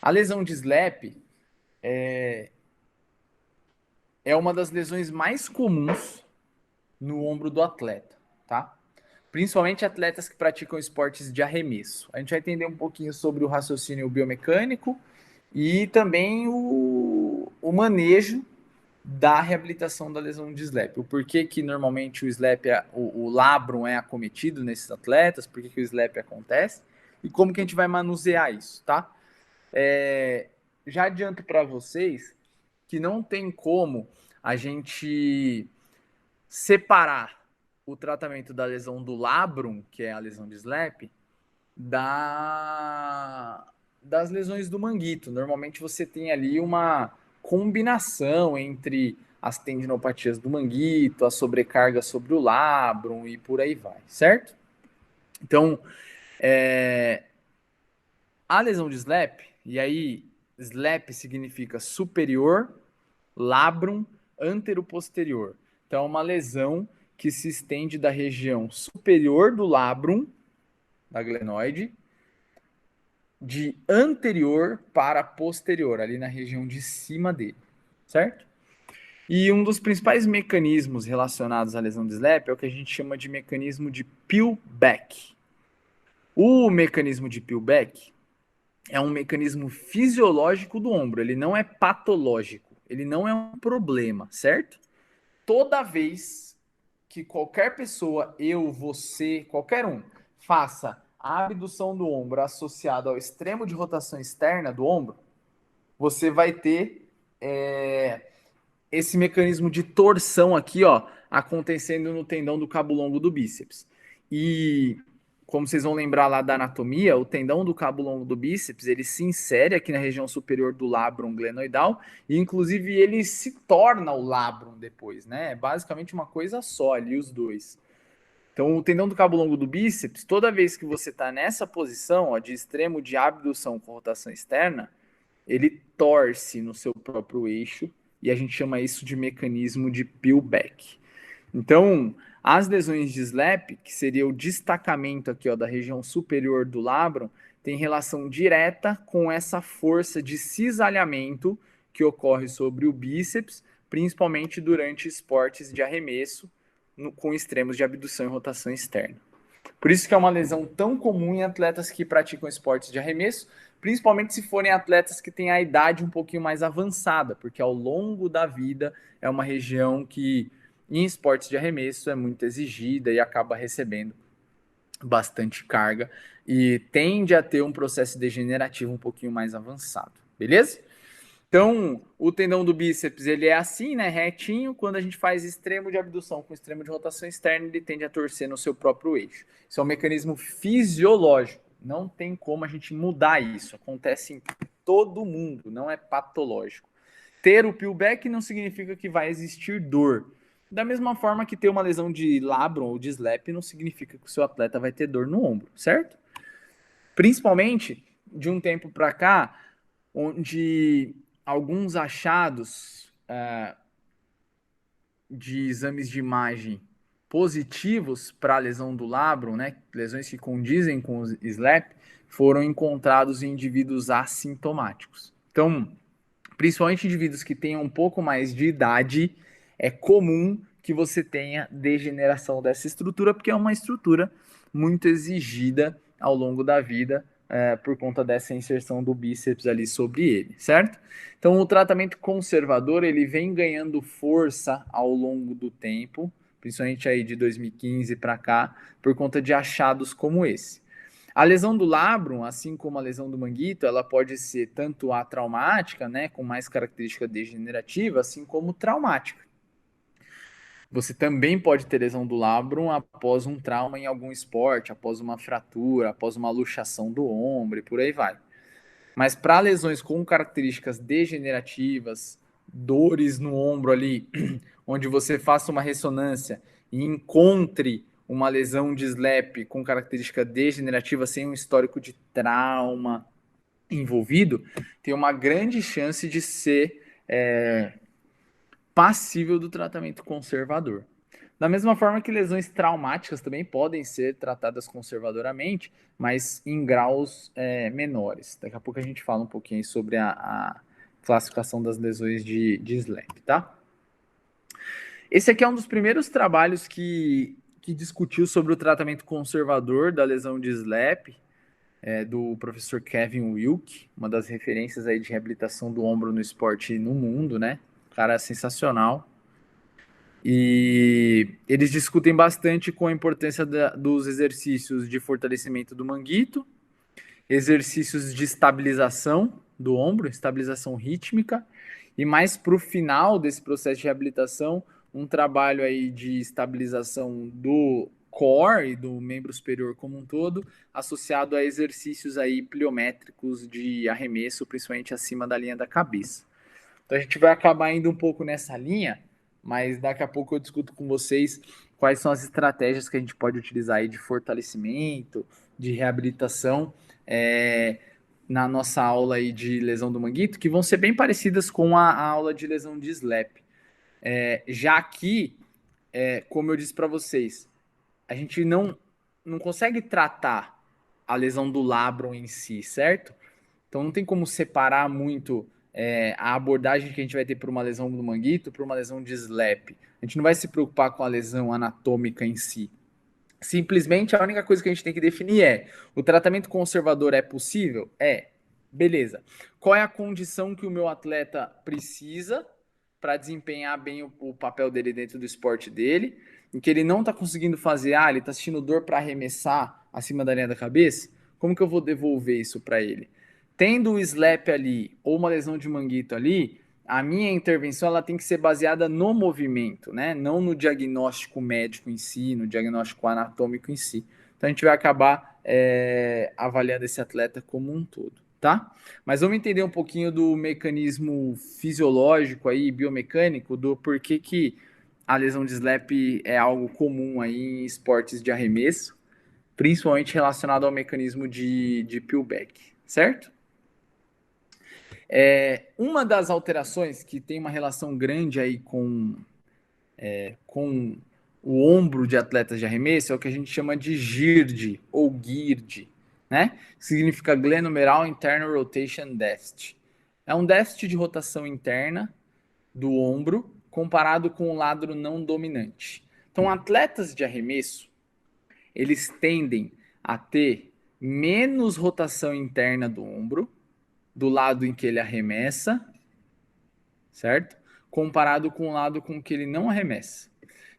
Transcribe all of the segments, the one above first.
A lesão de SLAP é uma das lesões mais comuns no ombro do atleta, tá? Principalmente atletas que praticam esportes de arremesso. A gente vai entender um pouquinho sobre o raciocínio biomecânico e também o manejo da reabilitação da lesão de SLAP. O porquê que normalmente o SLAP, o labrum é acometido nesses atletas, por que o SLAP acontece e como que a gente vai manusear isso, tá? Já adianto para vocês que não tem como a gente separar o tratamento da lesão do labrum, que é a lesão de SLAP, das lesões do manguito. Normalmente você tem ali uma combinação entre as tendinopatias do manguito, a sobrecarga sobre o labrum e por aí vai, certo? Então, a lesão de SLAP, e aí SLAP significa superior, labrum anteroposterior. Então, é uma lesão que se estende da região superior do labrum, da glenoide, de anterior para posterior, ali na região de cima dele, certo? E um dos principais mecanismos relacionados à lesão de SLAP é o que a gente chama de mecanismo de peel-back. O mecanismo de peel-back é um mecanismo fisiológico do ombro, ele não é patológico, ele não é um problema, certo? Toda vez que qualquer pessoa, eu, você, qualquer um, faça a abdução do ombro associada ao extremo de rotação externa do ombro, você vai ter esse mecanismo de torção aqui, ó, acontecendo no tendão do cabo longo do bíceps. E como vocês vão lembrar lá da anatomia, o tendão do cabo longo do bíceps, ele se insere aqui na região superior do labrum glenoidal e inclusive ele se torna o labrum depois, né? É basicamente uma coisa só ali os dois. Então, o tendão do cabo longo do bíceps, toda vez que você está nessa posição, ó, de extremo de abdução com rotação externa, ele torce no seu próprio eixo e a gente chama isso de mecanismo de peel-back. Então, as lesões de SLAP, que seria o destacamento aqui ó, da região superior do labrum, tem relação direta com essa força de cisalhamento que ocorre sobre o bíceps, principalmente durante esportes de arremesso com extremos de abdução e rotação externa. Por isso que é uma lesão tão comum em atletas que praticam esportes de arremesso, principalmente se forem atletas que têm a idade um pouquinho mais avançada, porque ao longo da vida é uma região que em esportes de arremesso é muito exigida e acaba recebendo bastante carga e tende a ter um processo degenerativo um pouquinho mais avançado, beleza? Então, o tendão do bíceps, ele é assim, né, retinho. Quando a gente faz extremo de abdução com extremo de rotação externa, ele tende a torcer no seu próprio eixo. Isso é um mecanismo fisiológico. Não tem como a gente mudar isso. Acontece em todo mundo, não é patológico. Ter o peelback não significa que vai existir dor. Da mesma forma que ter uma lesão de labrum ou de SLAP não significa que o seu atleta vai ter dor no ombro, certo? Principalmente de um tempo para cá, onde alguns achados de exames de imagem positivos para a lesão do labrum, né, lesões que condizem com o SLAP, foram encontrados em indivíduos assintomáticos. Então, principalmente indivíduos que tenham um pouco mais de idade, é comum que você tenha degeneração dessa estrutura, porque é uma estrutura muito exigida ao longo da vida, por conta dessa inserção do bíceps ali sobre ele, certo? Então, o tratamento conservador ele vem ganhando força ao longo do tempo, principalmente aí de 2015 para cá, por conta de achados como esse. A lesão do labrum, assim como a lesão do manguito, ela pode ser tanto atraumática, né, com mais característica degenerativa, assim como traumática. Você também pode ter lesão do labrum após um trauma em algum esporte, após uma fratura, após uma luxação do ombro e por aí vai. Mas para lesões com características degenerativas, dores no ombro ali, onde você faça uma ressonância e encontre uma lesão de SLAP com característica degenerativa sem um histórico de trauma envolvido, tem uma grande chance de ser passível do tratamento conservador. Da mesma forma que lesões traumáticas também podem ser tratadas conservadoramente, mas em graus menores. Daqui a pouco a gente fala um pouquinho sobre a classificação das lesões de SLAP, tá? Esse aqui é um dos primeiros trabalhos que discutiu sobre o tratamento conservador da lesão de SLAP, do professor Kevin Wilk, uma das referências aí de reabilitação do ombro no esporte no mundo, né? Cara sensacional. E eles discutem bastante com a importância dos exercícios de fortalecimento do manguito, exercícios de estabilização do ombro, estabilização rítmica, e mais para o final desse processo de reabilitação, um trabalho aí de estabilização do core e do membro superior como um todo, associado a exercícios aí pliométricos de arremesso, principalmente acima da linha da cabeça. Então a gente vai acabar indo um pouco nessa linha, mas daqui a pouco eu discuto com vocês quais são as estratégias que a gente pode utilizar aí de fortalecimento, de reabilitação, na nossa aula aí de lesão do manguito, que vão ser bem parecidas com a aula de lesão de SLAP. Já que, como eu disse para vocês, a gente não consegue tratar a lesão do labrum em si, certo? Então não tem como separar muito a abordagem que a gente vai ter para uma lesão do manguito para uma lesão de SLAP. A gente não vai se preocupar com a lesão anatômica em si. Simplesmente a única coisa que a gente tem que definir o tratamento conservador é possível? É. Beleza. Qual é a condição que o meu atleta precisa para desempenhar bem o papel dele dentro do esporte dele, em que ele não está conseguindo fazer, ele está sentindo dor para arremessar acima da linha da cabeça? Como que eu vou devolver isso para ele? Tendo o slap ali ou uma lesão de manguito ali, a minha intervenção ela tem que ser baseada no movimento, né? Não no diagnóstico médico em si, no diagnóstico anatômico em si. Então a gente vai acabar avaliando esse atleta como um todo, tá? Mas vamos entender um pouquinho do mecanismo fisiológico aí, biomecânico, do porquê que a lesão de slap é algo comum aí em esportes de arremesso, principalmente relacionado ao mecanismo de peelback, certo? Uma das alterações que tem uma relação grande aí com o ombro de atletas de arremesso é o que a gente chama de GIRD ou GIRD, né? Significa Glenomeral Internal Rotation Deficit. É um déficit de rotação interna do ombro comparado com o lado não dominante. Então, atletas de arremesso, eles tendem a ter menos rotação interna do ombro, do lado em que ele arremessa, certo? Comparado com o lado com que ele não arremessa.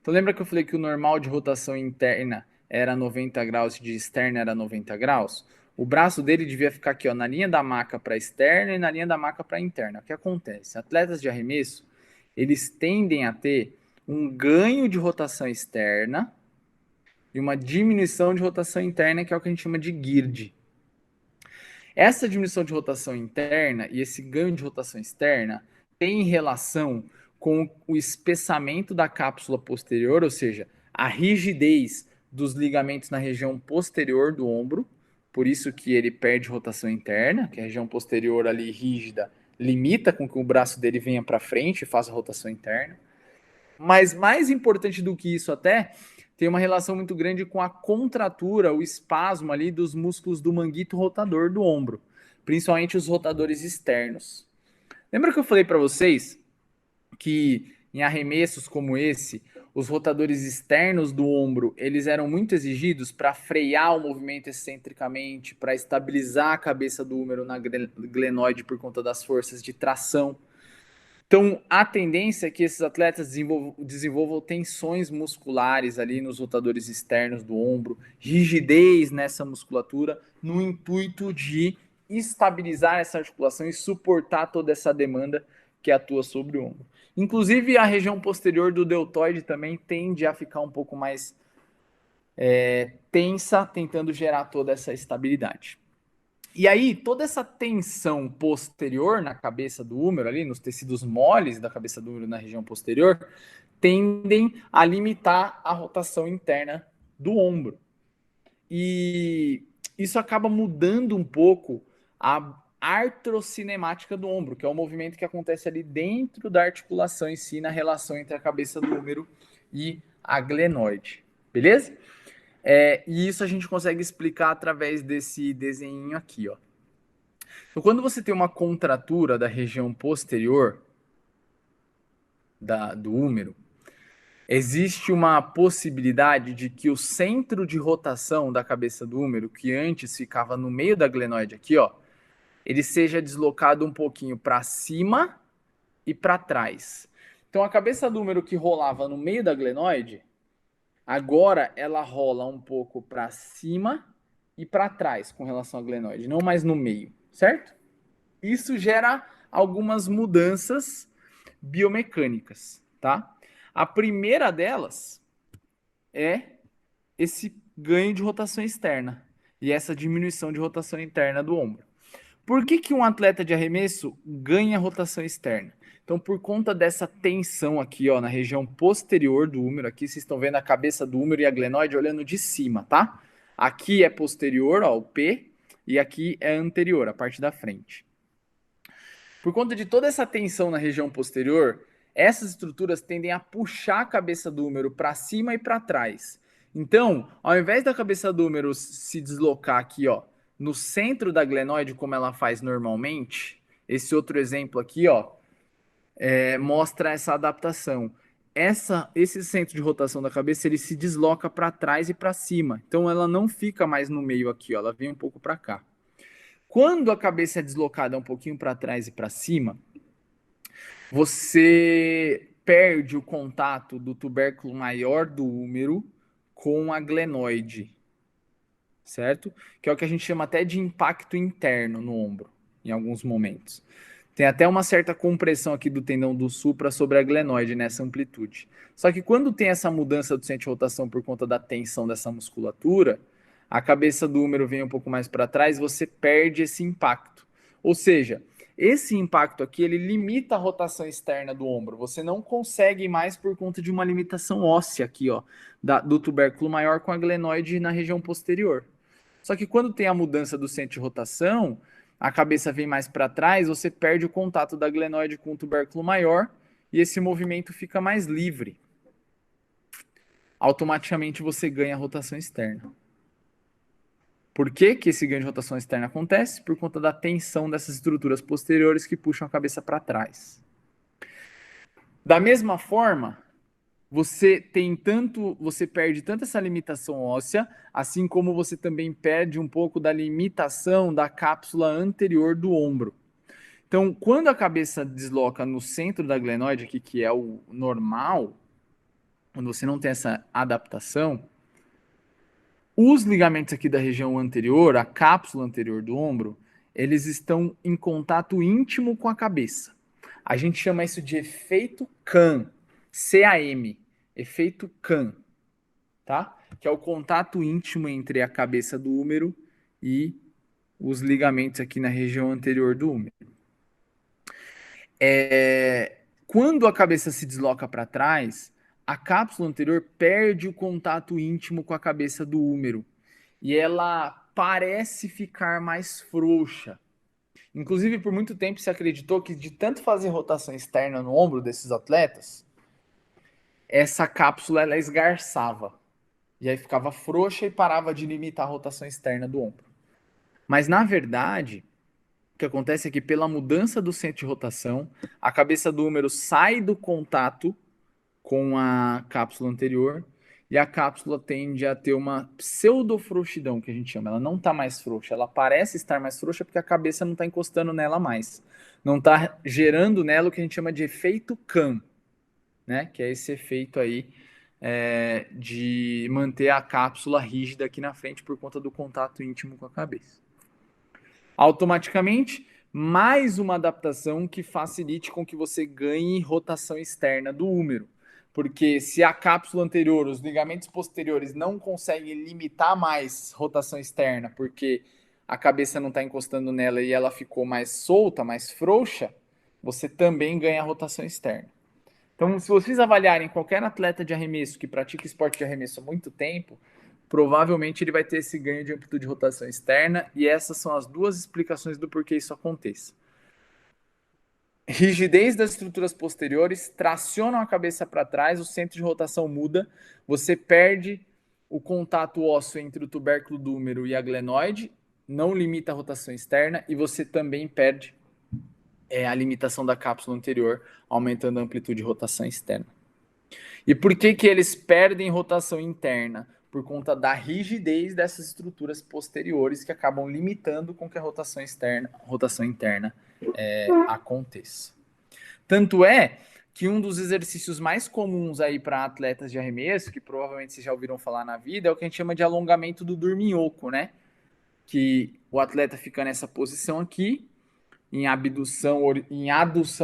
Então lembra que eu falei que o normal de rotação interna era 90 graus e de externa era 90 graus? O braço dele devia ficar aqui, ó, na linha da maca para externa e na linha da maca para interna. O que acontece? Atletas de arremesso, eles tendem a ter um ganho de rotação externa e uma diminuição de rotação interna, que é o que a gente chama de GIRD. Essa diminuição de rotação interna e esse ganho de rotação externa tem relação com o espessamento da cápsula posterior, ou seja, a rigidez dos ligamentos na região posterior do ombro, por isso que ele perde rotação interna, que a região posterior ali rígida limita com que o braço dele venha para frente e faça rotação interna. Mas mais importante do que isso até, tem uma relação muito grande com a contratura, o espasmo ali dos músculos do manguito rotador do ombro, principalmente os rotadores externos. Lembra que eu falei para vocês que em arremessos como esse, os rotadores externos do ombro, eles eram muito exigidos para frear o movimento excentricamente, para estabilizar a cabeça do húmero na glenoide por conta das forças de tração. Então, a tendência é que esses atletas desenvolvam tensões musculares ali nos rotadores externos do ombro, rigidez nessa musculatura, no intuito de estabilizar essa articulação e suportar toda essa demanda que atua sobre o ombro. Inclusive, a região posterior do deltoide também tende a ficar um pouco mais tensa, tentando gerar toda essa estabilidade. E aí, toda essa tensão posterior na cabeça do húmero, ali nos tecidos moles da cabeça do húmero na região posterior, tendem a limitar a rotação interna do ombro. E isso acaba mudando um pouco a artrocinemática do ombro, que é o movimento que acontece ali dentro da articulação em si, na relação entre a cabeça do húmero e a glenoide, beleza? E isso a gente consegue explicar através desse desenho aqui, ó. Então, quando você tem uma contratura da região posterior do úmero, existe uma possibilidade de que o centro de rotação da cabeça do úmero, que antes ficava no meio da glenoide aqui, ó, ele seja deslocado um pouquinho para cima e para trás. Então, a cabeça do úmero que rolava no meio da glenoide, agora ela rola um pouco para cima e para trás com relação à glenoide, não mais no meio, certo? Isso gera algumas mudanças biomecânicas, tá? A primeira delas é esse ganho de rotação externa e essa diminuição de rotação interna do ombro. Por que, que um atleta de arremesso ganha rotação externa? Então, por conta dessa tensão aqui, ó, na região posterior do úmero, aqui vocês estão vendo a cabeça do úmero e a glenoide olhando de cima, tá? Aqui é posterior, ó, o P, e aqui é anterior, a parte da frente. Por conta de toda essa tensão na região posterior, essas estruturas tendem a puxar a cabeça do úmero para cima e para trás. Então, ao invés da cabeça do úmero se deslocar aqui, ó, no centro da glenoide, como ela faz normalmente, esse outro exemplo aqui, ó, mostra essa adaptação. Esse centro de rotação da cabeça ele se desloca para trás e para cima. Então, ela não fica mais no meio aqui, ó, ela vem um pouco para cá. Quando a cabeça é deslocada um pouquinho para trás e para cima, você perde o contato do tubérculo maior do úmero com a glenoide, certo? Que é o que a gente chama até de impacto interno no ombro, em alguns momentos. Tem até uma certa compressão aqui do tendão do supra sobre a glenoide nessa amplitude. Só que quando tem essa mudança do centro de rotação por conta da tensão dessa musculatura, a cabeça do úmero vem um pouco mais para trás, você perde esse impacto. Ou seja, esse impacto aqui, ele limita a rotação externa do ombro. Você não consegue mais por conta de uma limitação óssea aqui, ó, do tubérculo maior com a glenoide na região posterior. Só que quando tem a mudança do centro de rotação, a cabeça vem mais para trás, você perde o contato da glenoide com o tubérculo maior e esse movimento fica mais livre. Automaticamente você ganha rotação externa. Por que, que esse ganho de rotação externa acontece? Por conta da tensão dessas estruturas posteriores que puxam a cabeça para trás. Da mesma forma, você perde tanto essa limitação óssea, assim como você também perde um pouco da limitação da cápsula anterior do ombro. Então, quando a cabeça desloca no centro da glenoide, aqui, que é o normal, quando você não tem essa adaptação, os ligamentos aqui da região anterior, a cápsula anterior do ombro, eles estão em contato íntimo com a cabeça. A gente chama isso de efeito CAM, C-A-M, efeito CAM, tá? Que é o contato íntimo entre a cabeça do úmero e os ligamentos aqui na região anterior do úmero. Quando a cabeça se desloca para trás, a cápsula anterior perde o contato íntimo com a cabeça do úmero e ela parece ficar mais frouxa. Inclusive, por muito tempo se acreditou que de tanto fazer rotação externa no ombro desses atletas, essa cápsula ela esgarçava. E aí ficava frouxa e parava de limitar a rotação externa do ombro. Mas na verdade, o que acontece é que pela mudança do centro de rotação, a cabeça do úmero sai do contato com a cápsula anterior e a cápsula tende a ter uma pseudofrouxidão, que a gente chama. Ela não está mais frouxa, ela parece estar mais frouxa porque a cabeça não está encostando nela mais. Não está gerando nela o que a gente chama de efeito CAM, né? Que é esse efeito aí de manter a cápsula rígida aqui na frente por conta do contato íntimo com a cabeça. Automaticamente, mais uma adaptação que facilite com que você ganhe rotação externa do úmero. Porque se a cápsula anterior, os ligamentos posteriores não conseguem limitar mais rotação externa, porque a cabeça não está encostando nela e ela ficou mais solta, mais frouxa, você também ganha rotação externa. Então, se vocês avaliarem qualquer atleta de arremesso que pratica esporte de arremesso há muito tempo, provavelmente ele vai ter esse ganho de amplitude de rotação externa, e essas são as duas explicações do porquê isso aconteça. rigidez das estruturas posteriores, tracionam a cabeça para trás, o centro de rotação muda, você perde o contato ósseo entre o tubérculo do úmero e a glenoide, não limita a rotação externa e você também perde a limitação da cápsula anterior, aumentando a amplitude de rotação externa. E por que que eles perdem rotação interna? Por conta da rigidez dessas estruturas posteriores que acabam limitando com que a rotação interna aconteça. Tanto é que um dos exercícios mais comuns aí para atletas de arremesso, que provavelmente vocês já ouviram falar na vida, é o que a gente chama de alongamento do dorminhoco, né? Que o atleta fica nessa posição aqui, em adução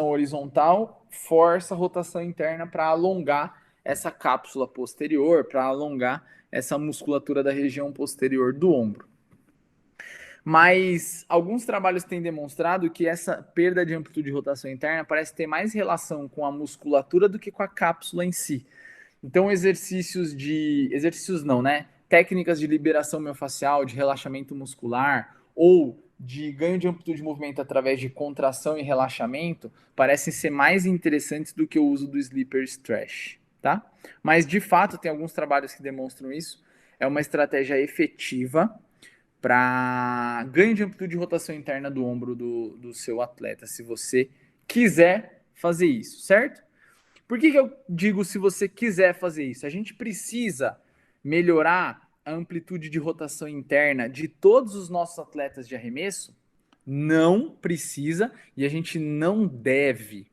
horizontal, força a rotação interna para alongar essa cápsula posterior, para alongar essa musculatura da região posterior do ombro. Mas alguns trabalhos têm demonstrado que essa perda de amplitude de rotação interna parece ter mais relação com a musculatura do que com a cápsula em si. Então, exercícios não, né? Técnicas de liberação miofascial, de relaxamento muscular ou de ganho de amplitude de movimento através de contração e relaxamento parecem ser mais interessantes do que o uso do sleeper stretch, tá? Mas de fato tem alguns trabalhos que demonstram isso. É uma estratégia efetiva para ganho de amplitude de rotação interna do ombro do seu atleta, se você quiser fazer isso, certo? Por que eu digo se você quiser fazer isso? A gente precisa melhorar a amplitude de rotação interna de todos os nossos atletas de arremesso? Não precisa e a gente não deve.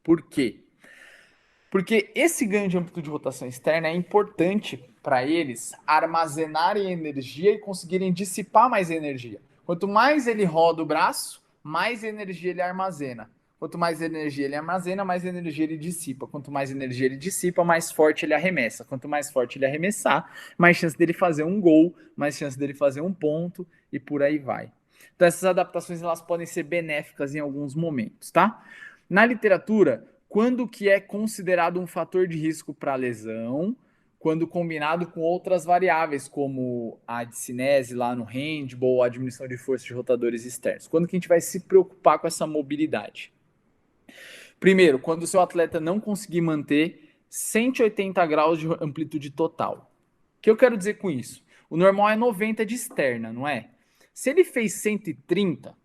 Por quê? Porque esse ganho de amplitude de rotação externa é importante para eles armazenarem energia e conseguirem dissipar mais energia. Quanto mais ele roda o braço, mais energia ele armazena. Quanto mais energia ele armazena, mais energia ele dissipa. Quanto mais energia ele dissipa, mais forte ele arremessa. Quanto mais forte ele arremessar, mais chance dele fazer um gol, mais chance dele fazer um ponto e por aí vai. Então essas adaptações elas podem ser benéficas em alguns momentos, tá? Na literatura, quando que é considerado um fator de risco para lesão, quando combinado com outras variáveis, como a discinese lá no handball, ou a diminuição de força de rotadores externos. Quando que a gente vai se preocupar com essa mobilidade? Primeiro, quando o seu atleta não conseguir manter 180 graus de amplitude total. O que eu quero dizer com isso? O normal é 90 de externa, não é? Se ele fez 130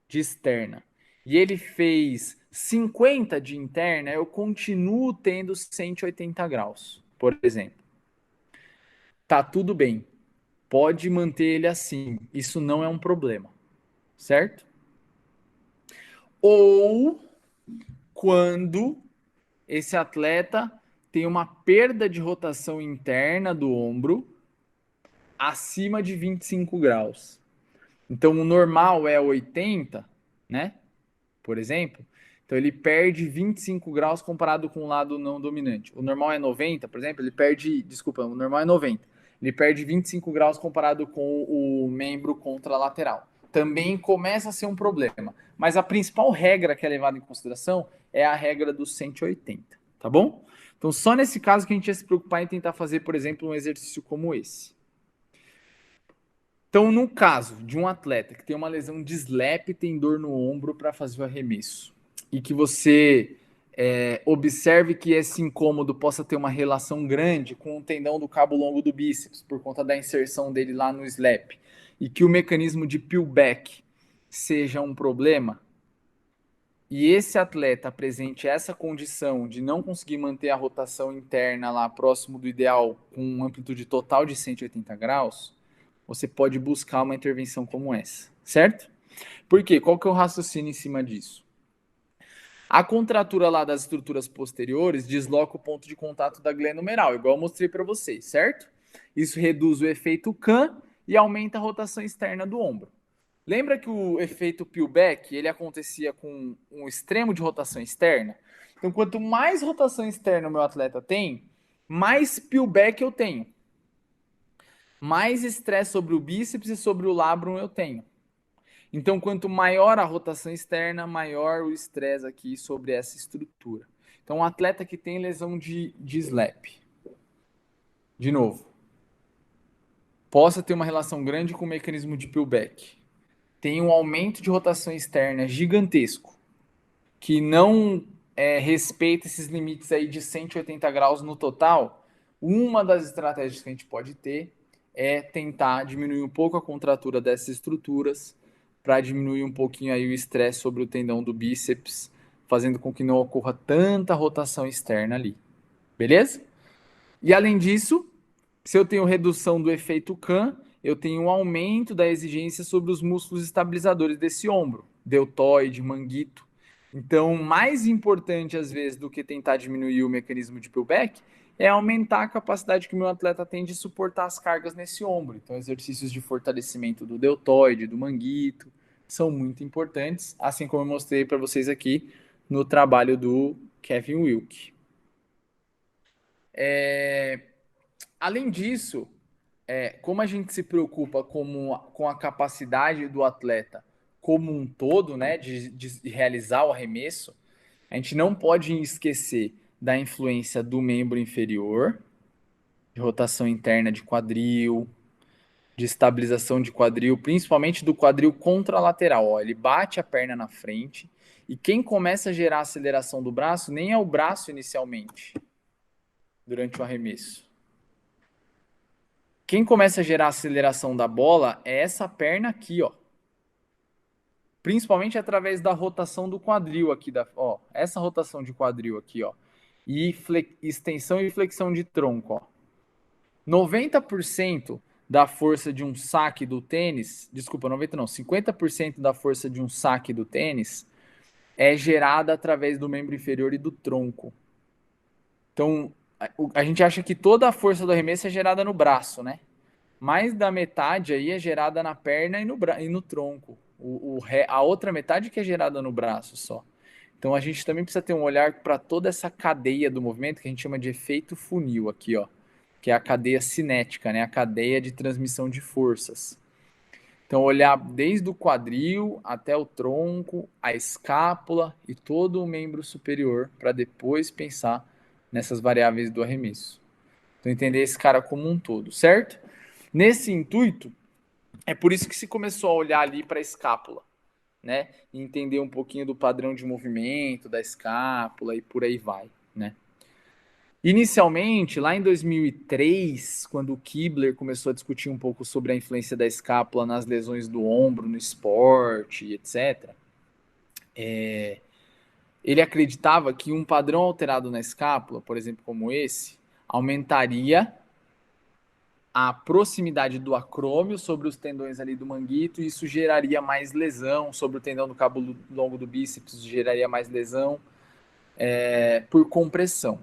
de externa e ele fez 50 de interna, eu continuo tendo 180 graus, por exemplo. Tá tudo bem. Pode manter ele assim. Isso não é um problema, certo? Ou quando esse atleta tem uma perda de rotação interna do ombro acima de 25 graus. Então, o normal é 80, né? Por exemplo. Então, ele perde 25 graus comparado com o lado não dominante. O normal é 90, por exemplo, ele perde. Desculpa, o normal é 90. Ele perde 25 graus comparado com o membro contralateral. Também começa a ser um problema. Mas a principal regra que é levada em consideração é a regra dos 180, tá bom? Então, só nesse caso que a gente ia se preocupar em tentar fazer, por exemplo, um exercício como esse. Então, no caso de um atleta que tem uma lesão de slap e tem dor no ombro para fazer o arremesso, e que você observe que esse incômodo possa ter uma relação grande com o tendão do cabo longo do bíceps, por conta da inserção dele lá no slap, e que o mecanismo de peelback seja um problema, e esse atleta apresente essa condição de não conseguir manter a rotação interna lá próximo do ideal com amplitude total de 180 graus, você pode buscar uma intervenção como essa, certo? Por quê? Qual que é o raciocínio em cima disso? A contratura lá das estruturas posteriores desloca o ponto de contato da glenomeral, igual eu mostrei para vocês, certo? Isso reduz o efeito CAM e aumenta a rotação externa do ombro. Lembra que o efeito peelback, ele acontecia com um extremo de rotação externa? Então, quanto mais rotação externa o meu atleta tem, mais peelback eu tenho. Mais estresse sobre o bíceps e sobre o labrum eu tenho. Então, quanto maior a rotação externa, maior o estresse aqui sobre essa estrutura. Então, um atleta que tem lesão de slap, de novo, possa ter uma relação grande com o mecanismo de peelback. Tem um aumento de rotação externa gigantesco. que não respeita esses limites aí de 180 graus no total, uma das estratégias que a gente pode ter é tentar diminuir um pouco a contratura dessas estruturas para diminuir um pouquinho aí o estresse sobre o tendão do bíceps, fazendo com que não ocorra tanta rotação externa ali. Beleza? E além disso, se eu tenho redução do efeito CAM, eu tenho um aumento da exigência sobre os músculos estabilizadores desse ombro, deltoide, manguito. Então, mais importante às vezes do que tentar diminuir o mecanismo de pullback é aumentar a capacidade que o meu atleta tem de suportar as cargas nesse ombro. Então, exercícios de fortalecimento do deltoide, do manguito, são muito importantes, assim como eu mostrei para vocês aqui no trabalho do Kevin Wilk. Além disso, como a gente se preocupa com a capacidade do atleta como um todo, né, de realizar o arremesso, a gente não pode esquecer da influência do membro inferior, de rotação interna de quadril, de estabilização de quadril, principalmente do quadril contralateral. Ó, ele bate a perna na frente e quem começa a gerar aceleração do braço nem é o braço inicialmente, durante o arremesso. Quem começa a gerar aceleração da bola é essa perna aqui, ó. Principalmente através da rotação do quadril aqui, essa rotação de quadril aqui, ó. E extensão e flexão de tronco, ó. 90% da força de um saque do tênis, desculpa, 90 não, 50% da força de um saque do tênis é gerada através do membro inferior e do tronco. Então, a gente acha que toda a força do arremesso é gerada no braço, né? Mais da metade aí é gerada na perna e no tronco. A outra metade que é gerada no braço só. Então a gente também precisa ter um olhar para toda essa cadeia do movimento que a gente chama de efeito funil aqui, ó, que é a cadeia cinética, né? A cadeia de transmissão de forças. Então olhar desde o quadril até o tronco, a escápula e todo o membro superior para depois pensar nessas variáveis do arremesso. Então entender esse cara como um todo, certo? Nesse intuito, é por isso que se começou a olhar ali para a escápula, né? E entender um pouquinho do padrão de movimento da escápula e por aí vai, né? Inicialmente, lá em 2003, quando o Kibler começou a discutir um pouco sobre a influência da escápula nas lesões do ombro, no esporte, etc., ele acreditava que um padrão alterado na escápula, por exemplo, como esse, aumentaria a proximidade do acrômio sobre os tendões ali do manguito, e isso geraria mais lesão sobre o tendão do cabo longo do bíceps, geraria mais lesão por compressão.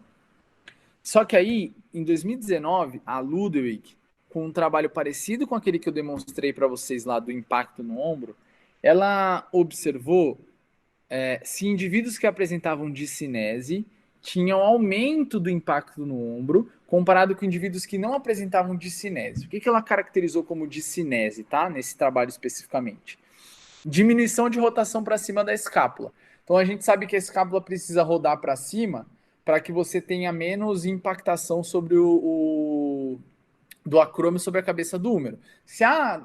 Só que aí, em 2019, a Ludwig, com um trabalho parecido com aquele que eu demonstrei para vocês lá do impacto no ombro, ela observou se indivíduos que apresentavam discinese tinham aumento do impacto no ombro comparado com indivíduos que não apresentavam discinese. O que ela caracterizou como discinese, tá? Nesse trabalho especificamente. Diminuição de rotação para cima da escápula. Então a gente sabe que a escápula precisa rodar para cima para que você tenha menos impactação sobre do acrômio sobre a cabeça do húmero. Se a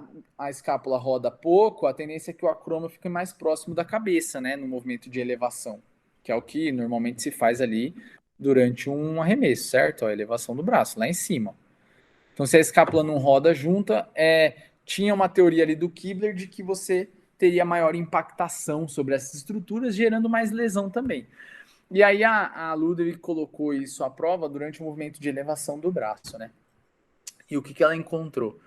escápula roda pouco, a tendência é que o acrômio fique mais próximo da cabeça, né, no movimento de elevação, que é o que normalmente se faz ali durante um arremesso, certo? A elevação do braço, lá em cima. Então, se a escápula não roda junta, tinha uma teoria ali do Kibler de que você teria maior impactação sobre essas estruturas, gerando mais lesão também. E aí a Ludwig colocou isso à prova durante o movimento de elevação do braço, né? E o que ela encontrou?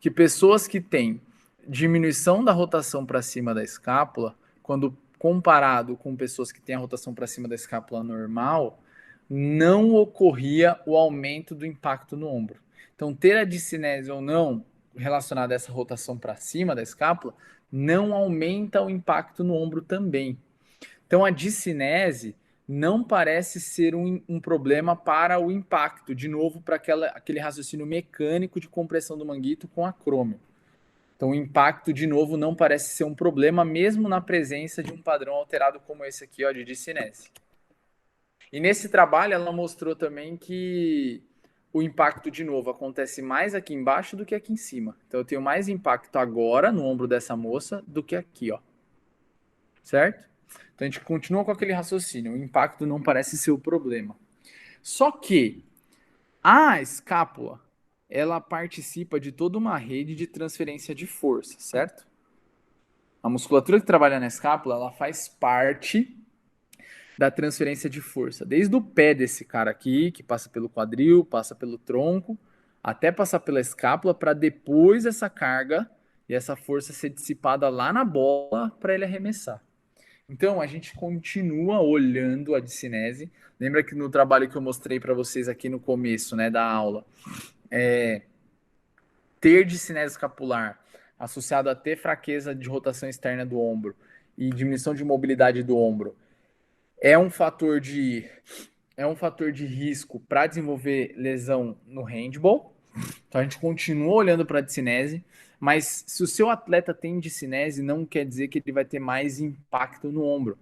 Que pessoas que têm diminuição da rotação para cima da escápula, quando comparado com pessoas que têm a rotação para cima da escápula normal, não ocorria o aumento do impacto no ombro. Então, ter a discinese ou não relacionada a essa rotação para cima da escápula não aumenta o impacto no ombro também. Então, a discinese não parece ser um problema para o impacto, de novo, para aquele raciocínio mecânico de compressão do manguito com acrômio. Então, o impacto, de novo, não parece ser um problema, mesmo na presença de um padrão alterado como esse aqui, ó, de discinese. E nesse trabalho, ela mostrou também que o impacto, de novo, acontece mais aqui embaixo do que aqui em cima. Então, eu tenho mais impacto agora no ombro dessa moça do que aqui, ó. Certo? Então a gente continua com aquele raciocínio, o impacto não parece ser o problema. Só que a escápula, ela participa de toda uma rede de transferência de força, certo? A musculatura que trabalha na escápula, ela faz parte da transferência de força, desde o pé desse cara aqui, que passa pelo quadril, passa pelo tronco, até passar pela escápula, para depois essa carga e essa força ser dissipada lá na bola para ele arremessar. Então a gente continua olhando a discinese. Lembra que no trabalho que eu mostrei para vocês aqui no começo, né, da aula, ter discinese escapular associado a ter fraqueza de rotação externa do ombro e diminuição de mobilidade do ombro é um fator de risco para desenvolver lesão no handball. Então a gente continua olhando para a discinese, mas se o seu atleta tem discinese, não quer dizer que ele vai ter mais impacto no ombro.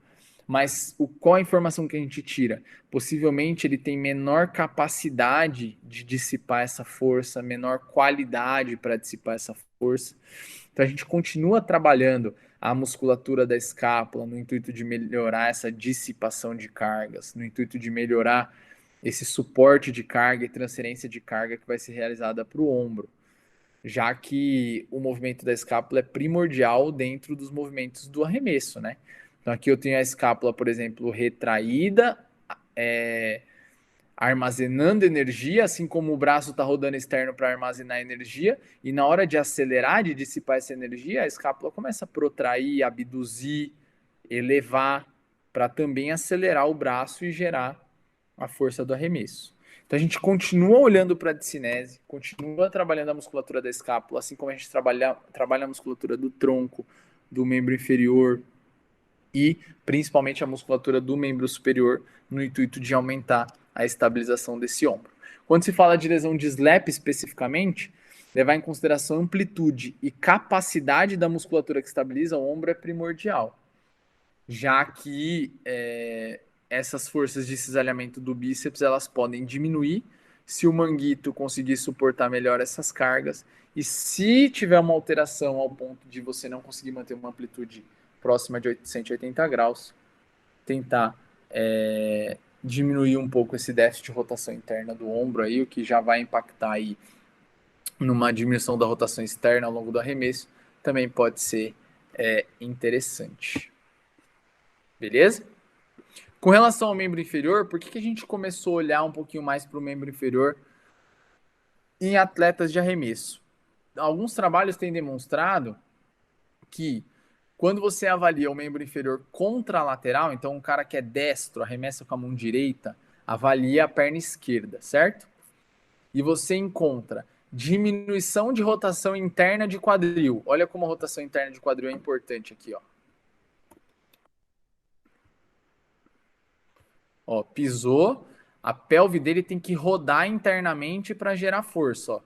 Mas qual a informação que a gente tira? Possivelmente ele tem menor capacidade de dissipar essa força, menor qualidade para dissipar essa força. Então a gente continua trabalhando a musculatura da escápula no intuito de melhorar essa dissipação de cargas, no intuito de melhorar esse suporte de carga e transferência de carga que vai ser realizada para o ombro, já que o movimento da escápula é primordial dentro dos movimentos do arremesso, né? Então aqui eu tenho a escápula, por exemplo, retraída, armazenando energia, assim como o braço está rodando externo para armazenar energia, e na hora de acelerar, de dissipar essa energia, a escápula começa a protrair, abduzir, elevar, para também acelerar o braço e gerar a força do arremesso. Então a gente continua olhando para a discinese, continua trabalhando a musculatura da escápula, assim como a gente trabalha a musculatura do tronco, do membro inferior e principalmente a musculatura do membro superior, no intuito de aumentar a estabilização desse ombro. Quando se fala de lesão de SLAP especificamente, levar em consideração amplitude e capacidade da musculatura que estabiliza o ombro é primordial, já que essas forças de cisalhamento do bíceps elas podem diminuir se o manguito conseguir suportar melhor essas cargas e se tiver uma alteração ao ponto de você não conseguir manter uma amplitude próxima de 180 graus, tentar diminuir um pouco esse déficit de rotação interna do ombro aí, o que já vai impactar aí numa diminuição da rotação externa ao longo do arremesso, também pode ser interessante. Beleza? Com relação ao membro inferior, por que a gente começou a olhar um pouquinho mais para o membro inferior em atletas de arremesso? Alguns trabalhos têm demonstrado que quando você avalia o membro inferior contralateral, então um cara que é destro, arremessa com a mão direita, avalia a perna esquerda, certo? E você encontra diminuição de rotação interna de quadril. Olha como a rotação interna de quadril é importante aqui, ó. Ó, pisou, a pelve dele tem que rodar internamente para gerar força, ó.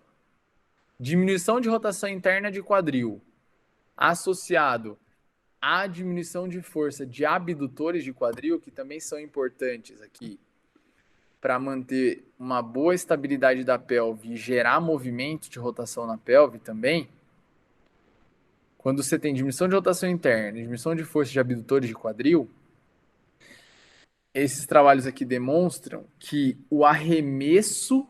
Diminuição de rotação interna de quadril associado à diminuição de força de abdutores de quadril, que também são importantes aqui para manter uma boa estabilidade da pelve e gerar movimento de rotação na pelve também. Quando você tem diminuição de rotação interna, diminuição de força de abdutores de quadril, esses trabalhos aqui demonstram que o arremesso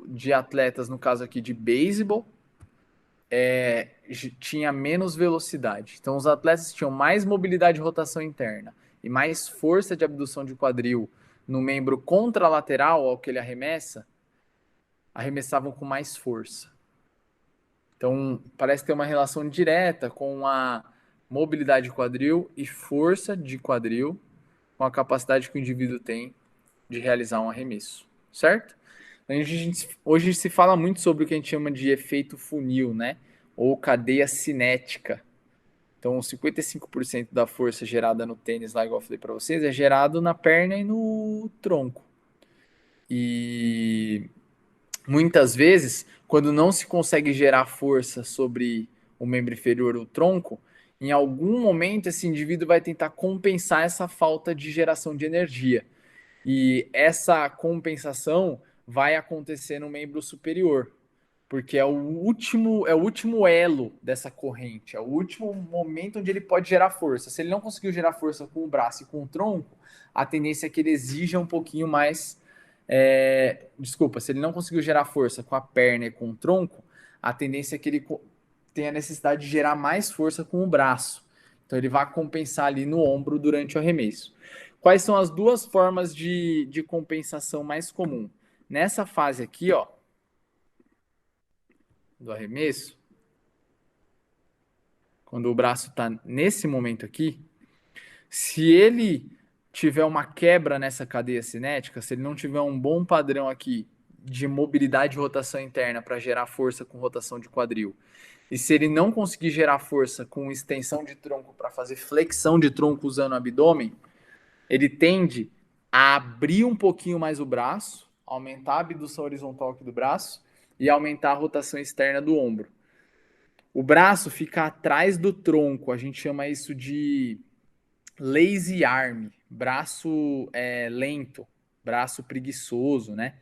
de atletas, no caso aqui de beisebol, tinha menos velocidade. Então, os atletas tinham mais mobilidade de rotação interna e mais força de abdução de quadril no membro contralateral ao que ele arremessavam com mais força. Então, parece ter uma relação direta com a mobilidade de quadril e força de quadril com a capacidade que o indivíduo tem de realizar um arremesso, certo? Hoje se fala muito sobre o que a gente chama de efeito funil, né? Ou cadeia cinética. Então, 55% da força gerada no tênis, lá igual eu falei para vocês, é gerado na perna e no tronco. E muitas vezes, quando não se consegue gerar força sobre o membro inferior, o tronco, em algum momento esse indivíduo vai tentar compensar essa falta de geração de energia. E essa compensação vai acontecer no membro superior, porque é o último elo dessa corrente, é o último momento onde ele pode gerar força. Se ele não conseguiu gerar força com o braço e com o tronco, a tendência é que ele exija um pouquinho mais. Desculpa, se ele não conseguiu gerar força com a perna e com o tronco, a tendência é que ele tenha a necessidade de gerar mais força com o braço. Então ele vai compensar ali no ombro durante o arremesso. Quais são as duas formas de compensação mais comum? Nessa fase aqui, ó, do arremesso, quando o braço está nesse momento aqui, se ele tiver uma quebra nessa cadeia cinética, se ele não tiver um bom padrão aqui de mobilidade e rotação interna para gerar força com rotação de quadril, e se ele não conseguir gerar força com extensão de tronco para fazer flexão de tronco usando o abdômen, ele tende a abrir um pouquinho mais o braço, aumentar a abdução horizontal aqui do braço e aumentar a rotação externa do ombro. O braço fica atrás do tronco, a gente chama isso de lazy arm, braço lento, braço preguiçoso, né?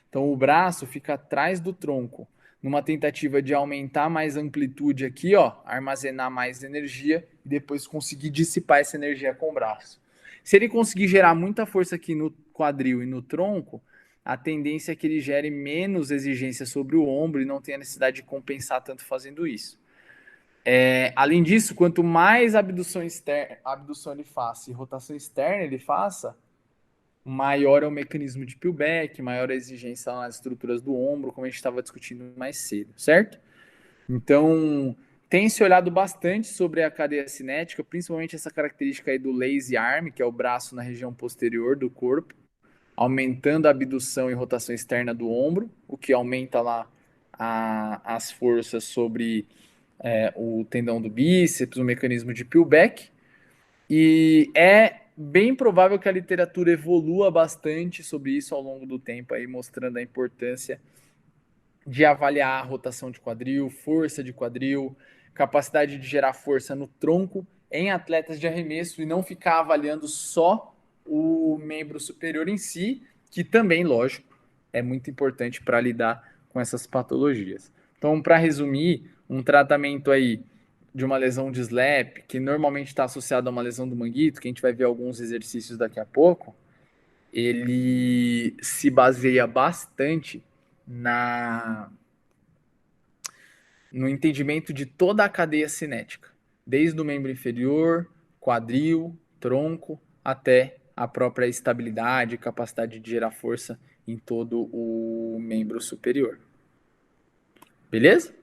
Então o braço fica atrás do tronco, numa tentativa de aumentar mais amplitude aqui, ó, armazenar mais energia e depois conseguir dissipar essa energia com o braço. Se ele conseguir gerar muita força aqui no quadril e no tronco, a tendência é que ele gere menos exigência sobre o ombro e não tenha necessidade de compensar tanto fazendo isso. Além disso, quanto mais abdução ele faça e rotação externa ele faça, maior é o mecanismo de peelback, maior a exigência nas estruturas do ombro, como a gente estava discutindo mais cedo, certo? Então, tem se olhado bastante sobre a cadeia cinética, principalmente essa característica aí do lazy arm, que é o braço na região posterior do corpo, aumentando a abdução e rotação externa do ombro, o que aumenta lá as forças sobre o tendão do bíceps, o mecanismo de peelback. E é bem provável que a literatura evolua bastante sobre isso ao longo do tempo, aí mostrando a importância de avaliar a rotação de quadril, força de quadril, capacidade de gerar força no tronco em atletas de arremesso e não ficar avaliando só o membro superior em si, que também, lógico, é muito importante para lidar com essas patologias. Então, para resumir, um tratamento aí de uma lesão de SLAP, que normalmente está associado a uma lesão do manguito, que a gente vai ver alguns exercícios daqui a pouco, ele se baseia bastante na no entendimento de toda a cadeia cinética, desde o membro inferior, quadril, tronco, até a própria estabilidade e capacidade de gerar força em todo o membro superior. Beleza?